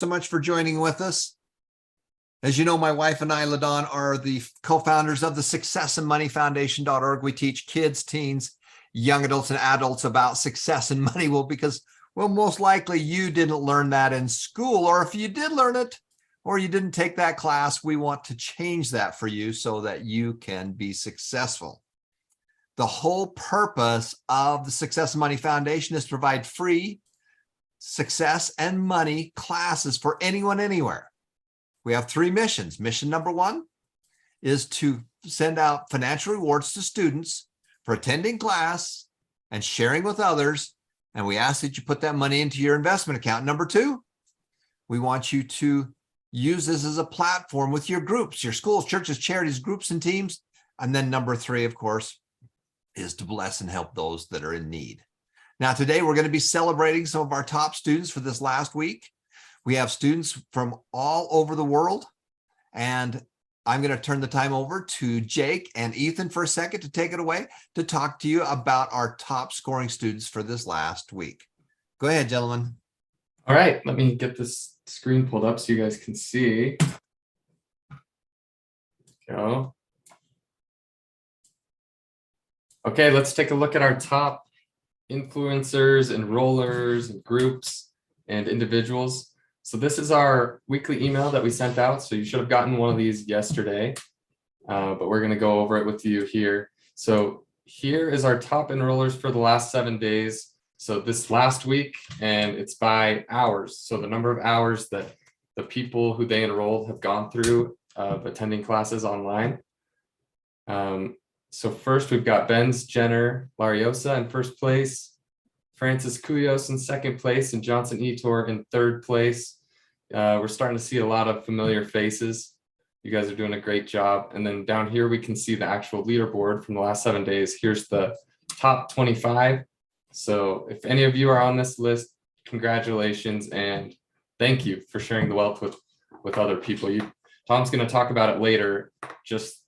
So much for joining with us. As you know, my wife and I, LaDawn, are the co-founders of the successandmoneyfoundation.org. We teach kids, teens, young adults, and adults about success and money. Well, because, most likely you didn't learn that in school, or if you did learn it, or you didn't take that class, we want to change that for you so that you can be successful. The whole purpose of the Success and Money Foundation is to provide free success and money classes for anyone, anywhere. We have three missions. Mission number one is to send out financial rewards to students for attending class and sharing with others. And we ask that you put that money into your investment account. Number two, we want you to use this as a platform with your groups, your schools, churches, charities, groups, and teams. And then number three, of course, is to bless and help those that are in need. Now, today we're going to be celebrating some of our top students for this last week. We have students from all over the world, and I'm going to turn the time over to Jake and Ethan for a second to take it away to talk to you about our top scoring students for this last week. Go ahead, gentlemen. All right, let me get this screen pulled up so you guys can see. Go. Okay, let's take a look at our top influencers, enrollers, and groups, and individuals. So this is our weekly email that we sent out. So you should have gotten one of these yesterday, but we're going to go over it with you here. So here is our top enrollers for the last 7 days. So this last week, and it's by hours. So the number of hours that the people who they enrolled have gone through attending classes online. So first we've got Benz Jenner Lariosa in first place, Francis Kuyos in second place, and Johnson Etor in third place. We're starting to see a lot of familiar faces. You guys are doing a great job. And then down here, we can see the actual leaderboard from the last 7 days. Here's the top 25. So if any of you are on this list, congratulations and thank you for sharing the wealth with other people. Tom's going to talk about it later, just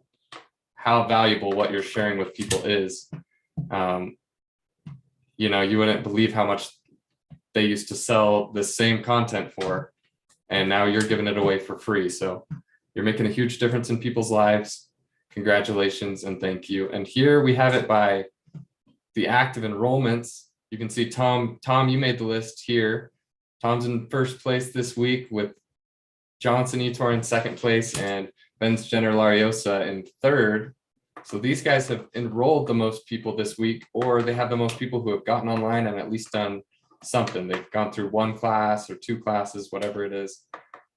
how valuable what you're sharing with people is. You wouldn't believe how much they used to sell the same content for, and now you're giving it away for free. So you're making a huge difference in people's lives. Congratulations and thank you. And here we have it by the active enrollments. You can see Tom, you made the list here. Tom's in first place this week with Johnson Etor in second place and Benz Jenner Lariosa in third. So these guys have enrolled the most people this week, or they have the most people who have gotten online and at least done something. They've gone through one class or two classes, whatever it is.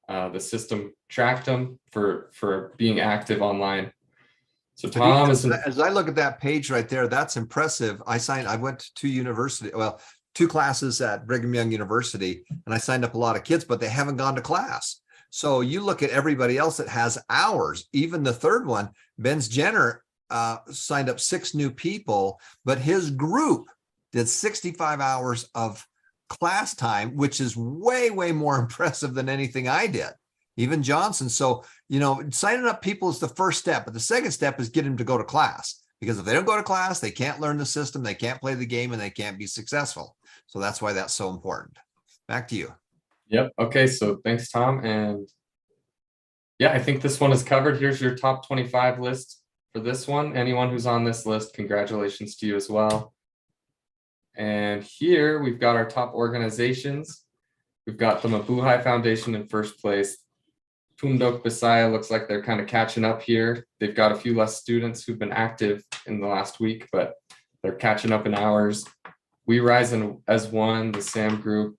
The system tracked them for being active online. So Tom is, as I look at that page right there, that's impressive. I went to university, two classes at Brigham Young University, and I signed up a lot of kids, but they haven't gone to class. So you look at everybody else that has hours, even the third one, Ben's Jenner signed up 6 new people, but his group did 65 hours of class time, which is way, way more impressive than anything I did, even Johnson. So, signing up people is the first step, but the second step is get them to go to class, because if they don't go to class, they can't learn the system, they can't play the game, and they can't be successful. So that's why that's so important. Back to you. Yep. Okay. So thanks, Tom. And yeah, I think this one is covered. Here's your top 25 list for this one. Anyone who's on this list, congratulations to you as well. And here we've got our top organizations. We've got the Mabuhay Foundation in first place. Pundok Bisaya looks like they're kind of catching up here. They've got a few less students who've been active in the last week, but they're catching up in hours. We Rise as One, the SAM group.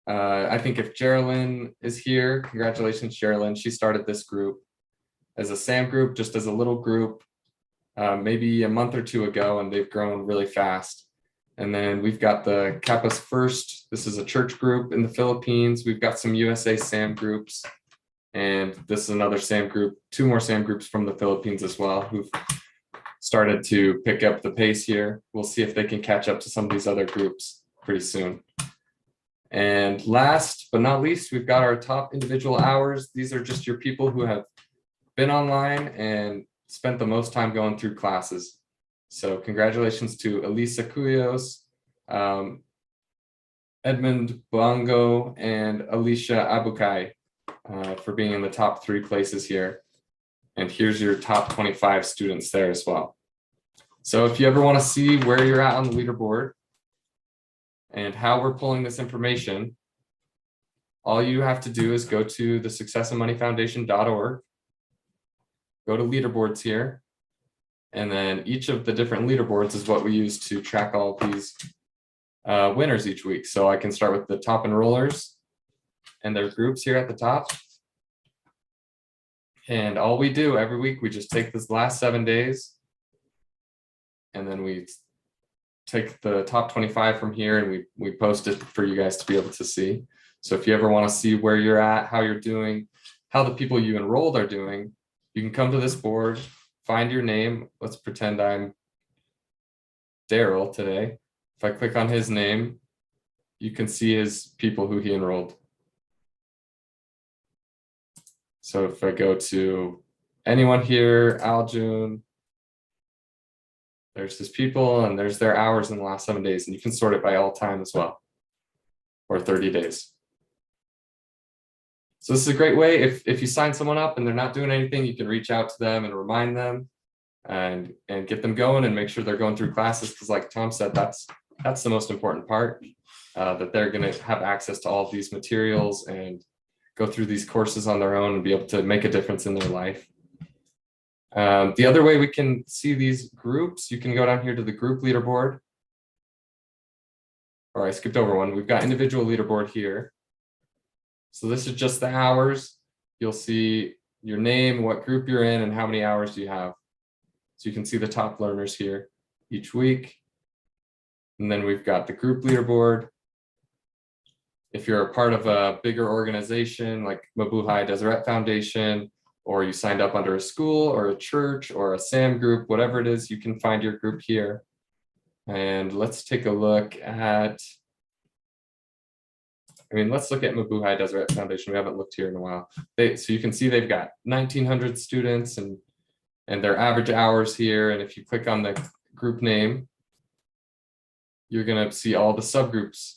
I think if Geraldine is here, congratulations, Geraldine. She started this group as a SAM group, just as a little group, maybe a month or two ago, and they've grown really fast. And then we've got the Kappas First. This is a church group in the Philippines. We've got some USA SAM groups, and this is another SAM group, 2 more SAM groups from the Philippines as well, who've started to pick up the pace here. We'll see if they can catch up to some of these other groups pretty soon. And last but not least, we've got our top individual hours. These are just your people who have been online and spent the most time going through classes. So congratulations to Elisa Kuyos, Edmund Bongo, and Alicia Abukai for being in the top 3 places here. And here's your top 25 students there as well. So if you ever want to see where you're at on the leaderboard and how we're pulling this information, all you have to do is go to the successandmoneyfoundation.org, go to leaderboards here, and then each of the different leaderboards is what we use to track all these winners each week. So I can start with the top enrollers and their groups here at the top. And all we do every week, we just take this last 7 days, and then we take the top 25 from here and we post it for you guys to be able to see. So if you ever want to see where you're at, how you're doing, how the people you enrolled are doing, you can come to this board, find your name. Let's pretend I'm Daryl today. If I click on his name, you can see his people who he enrolled. So if I go to anyone here, Aljun, there's his people and there's their hours in the last 7 days, and you can sort it by all time as well, or 30 days. So this is a great way. If you sign someone up and they're not doing anything, you can reach out to them and remind them and get them going and make sure they're going through classes. Because like Tom said, that's the most important part, that they're going to have access to all of these materials and go through these courses on their own and be able to make a difference in their life. The other way we can see these groups, you can go down here to the group leaderboard. Or I skipped over one. We've got individual leaderboard here. So this is just the hours. You'll see your name, what group you're in, and how many hours do you have. So you can see the top learners here each week. And then we've got the group leaderboard. If you're a part of a bigger organization like Mabuhay Deseret Foundation, or you signed up under a school or a church or a SAM group, whatever it is, you can find your group here. And let's take a look at, let's look at Mabuhay Deseret Foundation. We haven't looked here in a while. So you can see they've got 1,900 students and their average hours here. And if you click on the group name, you're going to see all the subgroups.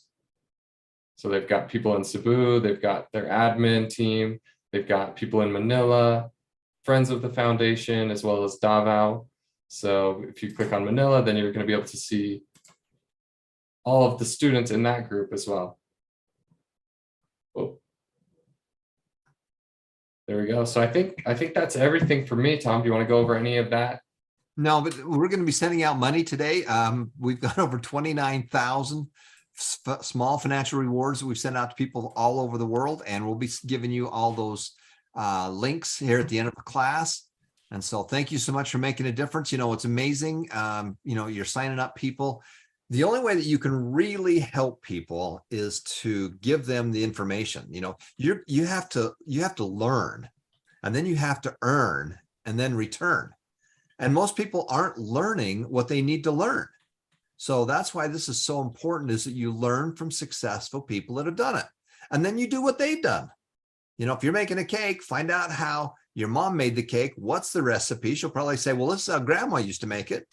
So they've got people in Cebu, they've got their admin team, they've got people in Manila, friends of the foundation, as well as Davao. So if you click on Manila, then you're going to be able to see all of the students in that group as well. Oh. There we go. So I think that's everything for me. Tom, do you want to go over any of that? No, but we're going to be sending out money today. We've got over 29,000 small financial rewards that we've sent out to people all over the world, and we'll be giving you all those links here at the end of the class. And so thank you so much for making a difference. It's amazing. You're signing up people. The only way that you can really help people is to give them the information. You have to learn, and then you have to earn, and then return. And most people aren't learning what they need to learn. So that's why this is so important, is that you learn from successful people that have done it. And then you do what they've done. If you're making a cake, find out how your mom made the cake. What's the recipe? She'll probably say, well, this is how grandma used to make it.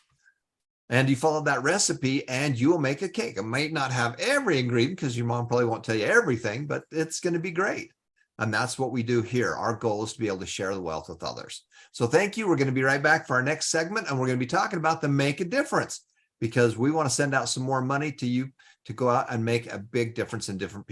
And you follow that recipe and you will make a cake. It might not have every ingredient because your mom probably won't tell you everything, but it's going to be great. And that's what we do here. Our goal is to be able to share the wealth with others. So thank you. We're going to be right back for our next segment, and we're going to be talking about the Make a Difference, because we want to send out some more money to you to go out and make a big difference in different people.